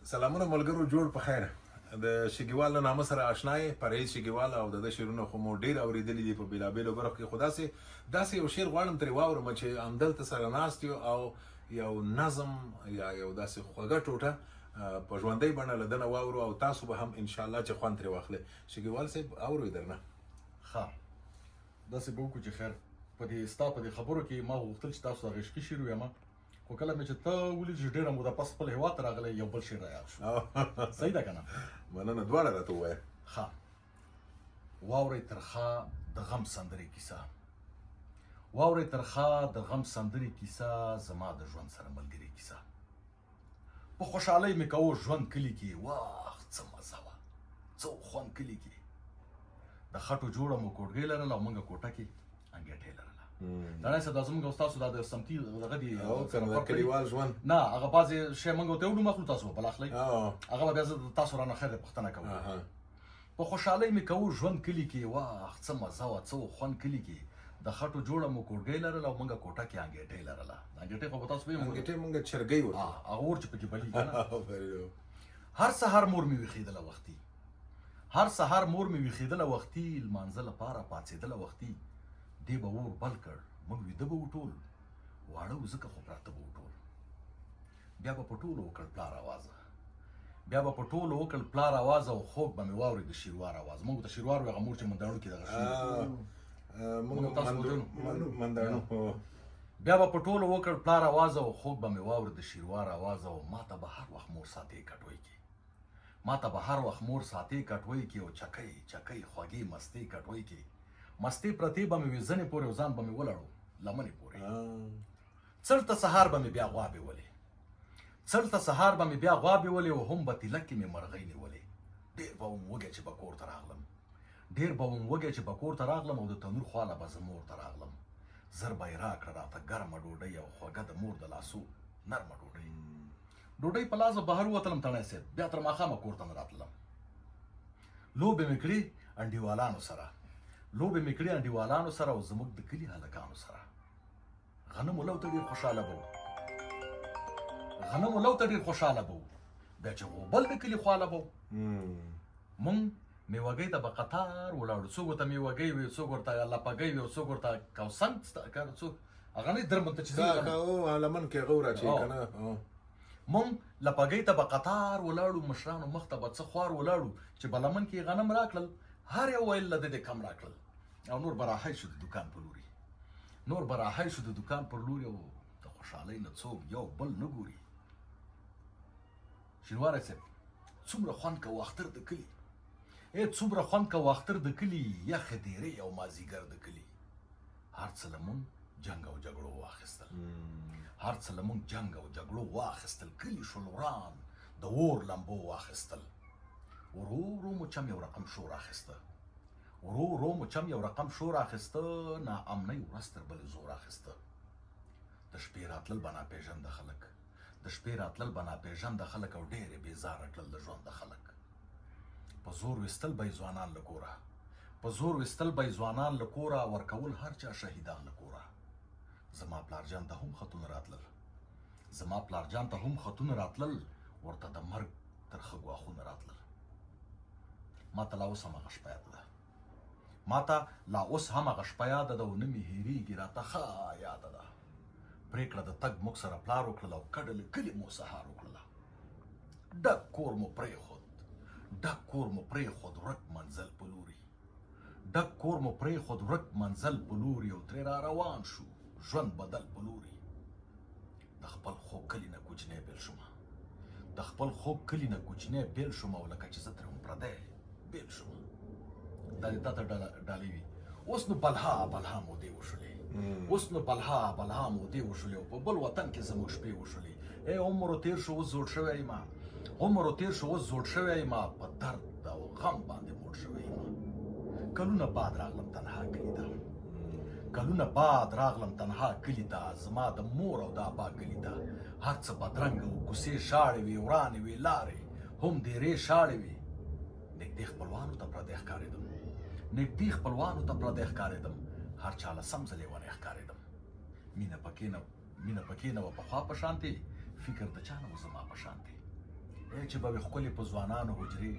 سلامونه ملګرو، جوړ په خیر. د شګیوال له نامه سره آشنا یې، پرهیز شګیوال، او د شعرونه خو مو ډېر اورېدلي دي په بېلابېلو برخو کې. خو داسې یو شعر غواړم ترې واورم چې همدلته سره ناست یو او یو نظم یا یو داسې خوږه ټوټه په ژوندۍ بڼه له دنه واورو او تاسو به هم انشاءالله چې خوند ترې واخلئ. شګیوال صاحب اورئ درنه. ښه داسې به وکړو چې خیر په دې ستا په دې خبرو کې ما غوښتل چې تاسو ته عشقي شعر ووایم، خو کله مې چې ته ولید چې ډېره موده پس خپل هېواد ته راغلی یو بل شعر رایاد شو. صحیح ده که نه؟ مننه، دواړه راته ووایه. ښه، واورئ ترخه د غم سندرې کیسه، واورئ ترخه د غم سندرې کیسه، زما د ژوند سره ملګرې کیسه. په خوشحالۍ مې کوو ژوند کلي کې، واه څه مزه وه، څه خوند کلي کې. د خټو جوړه مو کوټګۍ لرله او موږ کوټه کې انګېټۍ لرله. تڼی صاحب دا زموږ او ستاسو دا د سمتي دغه دي د کلیوال ژوند نه، هغه بعضې شی موږ ورته وړو اخلو، تاسو به بل اخلئ. هغه به بیا زه تاسو رانه خیر پوښتنه کوم. په خوشحالۍ مې کوو ژوند کلي کې، واه څه مزه وه، څه خوند کلي کې. د خټو جوړه مو کوټګۍ لرله او موږ کوټه کې انګېټۍ لرله. انګېټۍ خو به تاسو ویل انګېټۍ موږ چرګۍ ورته هغه اور چې پکې بلي که نه. هر سهار مور مې ویښېدله وختي، هر سهار مور مې ویښېدله وختي، لمانځه لپاره پاڅېدله وختي. دې به اور بل کړ، موږ ویده به وو ټول، واړه وو ځکه خو پراته به وو ټول. بیا به په ټولو وکړ پلار اوازه، بیا به په ټولو وکړ پلار اوازه، او خوږ به مې واورېد د شیروار اواز. موږ ته شیروار وایو، هغه مور چې منداڼو کې دغه منداڼو. بیا به په ټولو وکړ پلار اوازه، او خوږ به مې واورېد د شیروار اواز. او ما ته به هر وخت مور ساتې کټوۍ کې، ما ته به هر وخت مور ساتې کټوۍ کې، او چکۍ چکۍ خوږې مستې کټوۍ کې. مستې پرتې به مې وي زنې پورې، او ځان به مې ولړو لمنې پورې. څړ ته سهار به مې بیا غوابې ولې، څړ ته سهار به مې بیا غوابې ولې، او هم به تیلک کې مې مرغۍ نیولې. ډېر به وم وږی چې به کور ته راغلم، ډېر به وم وږی چې به کور ته راغلم، او د تنور خواله به زه مور ته راغلم. زر به یې راکړه راته ګرمه ډوډۍ، او خوږه د مور د لاسو نرمه ډوډۍ. ډوډۍ په لاس به بهر ووتلم تڼی صاحب، بیا تر ماښامه کور ته نه راتلم. لوبې مې کړې انډیوالانو سره، لوبې مې کړې انډیوالانو سره، او زموږ د کلي هلکانو سره. غنمو لو ته ډېر خوشحاله به وو، غنمو لو ته ډېر خوشحاله به وو. بیا چې غوبل د کلي خواله به وو. مونږ میوګۍ ته به قطار ولاړو، څوک ورته میوګۍ وي، څوک ورته لپګۍ وي، او څوک ورته کوسنګ، څوک هغه نه درمند ته چې لمن کې هغه وراچوي که نه. مونږ لپګۍ ته به قطار ولاړو، مشرانو مخ ته به څه خوار ولاړو، چې به لمن کې غنم راکړل، هر یو ویل له دې کم راکړل. او نور به راحی شو د دوکان په لوري، نور به راحی شو د دوکان پر لوري، او د خوشحالۍ نه څوک یو بل نه ګوري. شینواری صاحب څومره خوند کوه اختر د کلي، څومره خوند کوه اختر د کلي، یخې دیرې او مازیګر د کلي. هر څه له مونږ جنګ او جګړو واخیستل، هر څه له مونږ جنګ او جګړو واخیستل. کلي شول وران د اور لمبو واخیستل. ورو ورو مو چم یو رقم شور اخیسته، ورو ورو مو چم یو رقم شور اخیسته. نا امنۍ ورځ تر بلې زور اخیسته. د شپې راتلل به ناپېژانده خلک، د شپې راتلل به ناپېژانده خلک، او ډېرې بېزاره کړل د ژونده خلک. په زور ویستل به یې ځوانان له کوره، په زور ویستل به یې ځوانان له کوره، ورکول هر چا شهیدان له کوره. زما پلارجان ته هم خطونه راتلل، زما پلارجان ته هم خطونه راتلل، ورته د مرګ ترخه ګواښونه راتلل. ما ته لا اوس هم هغه شپه یاده ده، ما ته لا اوس هم هغه شپه یاده ده، او نه مې هېرېږي راته ښه یاده ده. پرېکړه د تګ موږ سره پلار وکړله، او کډه له کلي مو سهار وکړله. ډک کور مو پرېښود، ډک کور مو پرېښود ورک منزل په لوري، ډک کور مو پرېښود ورک منزل په لوري، او ترې را روان شو ژوند بدل په لوري. د خپل خوږ کلي نه کوچنی بیل شومه، د خپل خوږ کلي نه کوچنی بیل شومه، او لکه چې زه ترې هم پردی بیل شومه. دا دې تا ته ډالۍ وي. اوس نو بلها بلها مودې وشولې، اوس نو بلها بلها مودې وشولې، او په بل وطن کې زموږ شپې وشولې. عمر تېر شو اوس زوړ شوی یم، عمر تېر شو اوس زوړ شوی یم، په درد او غم باندې موړ شوی یم. کلونه بعد راغلم تنها کلي ته، کلونه بعد راغلم تنها کلي ته، زما د مور او د ابا کلي ته. هر څه بدرنګه وو، کوڅې شاړې وې، ورانې وې لارې، هم دیرې شاړې وې. نږدې خپلوانو ته پردی ښکارېدم، نږدې خپلوانو ته پردی ښکارېدم، هر چا له سم ځلې ونې ښکارېدم. مینه پکې نه وه پخوا په شانتې، فکر د چا نه و زما په شانتې. چې به وي ښکلې په ځوانانو حجرې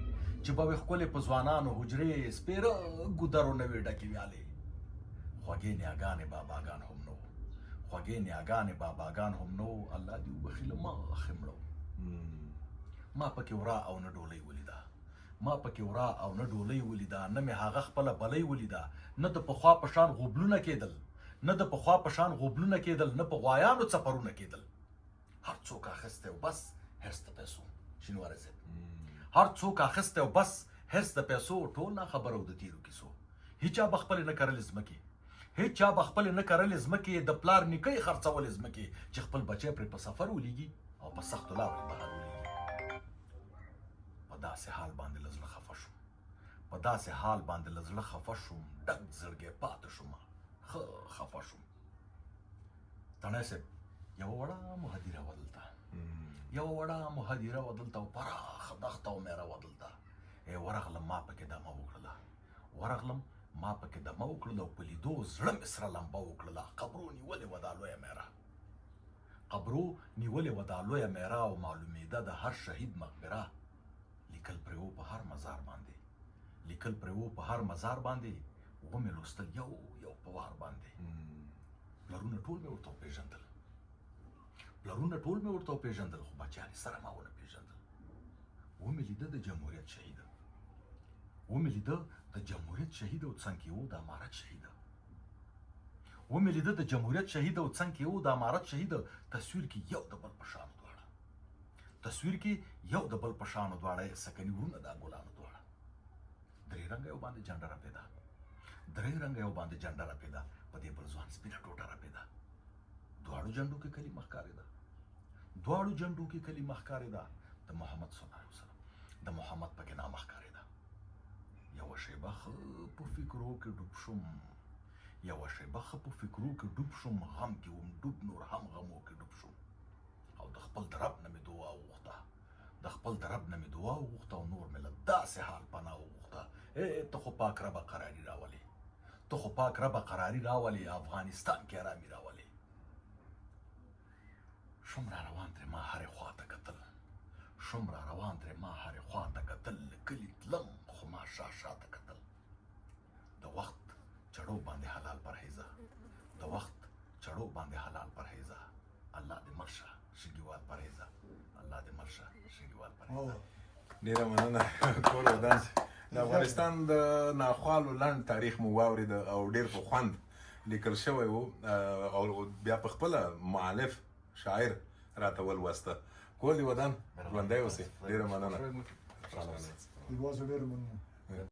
چې به وي ښکلې په ځوانانو حجرې سپېره ګودرو نه وي ډکې ویالې خوږې نیاګانې باباګان هم نو خوږې نیاګانې باباګان هم نو الله دې وبخي له مخې مړو ما پکې ورا او نه ډولۍ ولیده ما پکې ورا او نه ډولۍ ولیده نه مې هغه خپله بلۍ ولیده نه د پخوا په شان غوبلونه کېدل نه د پخوا په شان غوبلونه کېدل نه په غوایانو څپرونه کېدل هر څوک اخیستی او بس حرص د پیسو شینواری صاحب هر څوک اخیستی او بس حرص د پیسو ټول نه خبره د تیرو کیسو هیچا به خپلې نه کرلې ځمکې هیچا به خپلې نه کرلې ځمکې د پلار نیکۍ خرڅولې ځمکې چې خپل بچی پرې په سفر ولیږي او په سختو لارو یې بهر ولیږي په داسې حال باندې له زړه خفه شوم په داسې حال باندې له زړه خفه شوم ډک زړګی پاتې شوم ښه خفه شوم تڼی صاحب یوه وړه مهدیره وه دلته یوه وړه مهدیره وه دلته او پراخه دښته او میره وه دلته ورغلم ما پکې دمه وکړله ورغلم ما پکې دمه وکړله او په لیدو زړه مې سره لمبه وکړله قبرو نیولې وه دا لویه میره قبرو نیولې وه دا لویه میره او معلومېده د هر شهید مقبره لیکل پرې و په هر مزار باندې لیکل پرې و په هر مزار باندې ومې لوستل یو یو په وار باندې پلرونه ټول مې ورته وپېژندل پلرونه ټول مې ورته وپېژندل خو بچیان یې سره ما ونه پېژندل ومې لیده د جمهوریت شهیده ومې لیده د جمهوریت شهید او څنګ کې و د امارت شهیده ومې لیده د جمهوریت شهید او څنګ کې و د امارت شهیده تصویر کې یو د بل په شانو دواړه تصویر کې یو د بل په شانو دواړه سکني ورونه دا ګلانو دواړه درې رنګه یو باندې جنډه راپېده درې رنګه یو باندې جنډه راپېده په دې بل ځوان سپینه ټوټه راپېده دواړو جنډو کې کلمه ښکارېده دواړو جنډو کې کلمه ښکارېده د محمد صلی الله علیه وسلم د محمد پکې نامه ښکارېده یوه شیبه ښه په فکرو کې ډوب شوم یوه شیبه ښه په فکرو کې ډوب شوم غم کې وم ډوب نور هم غمو کې ډوب شوم او د خپل د رب نه مې دعا وغوښته د خپل د رب نه مې دعا وغوښته او نور مې له داسې حال پناه وغوښته ته خو پاک ربه قراري راولې ته خو پاک ربه قراري راولې افغانستان کې ارامي راولې شوم را روان ترې ما هرې خوا ته کتل شوم را روان ترې ما هرې خوا ته کتل کلي تلم خو ما شاته کتل د وخت چړو باندې حلال پرهیزه د وخت چړو باندې حلال پرهیزه الله دې مرشه شګیوال پرهیزه الله دې مرشه شګیوال پرهیزه ډیره مننه کور ودان د افغانستان د ناخوالو لنډ تاریخ مو واورېد او ډیر په خوند لیکل شوی و او بیا په خپله مؤلف شاعر راته ولوسته کور دې ودان ژوندی اوسې ډیره مننه It was a very good one.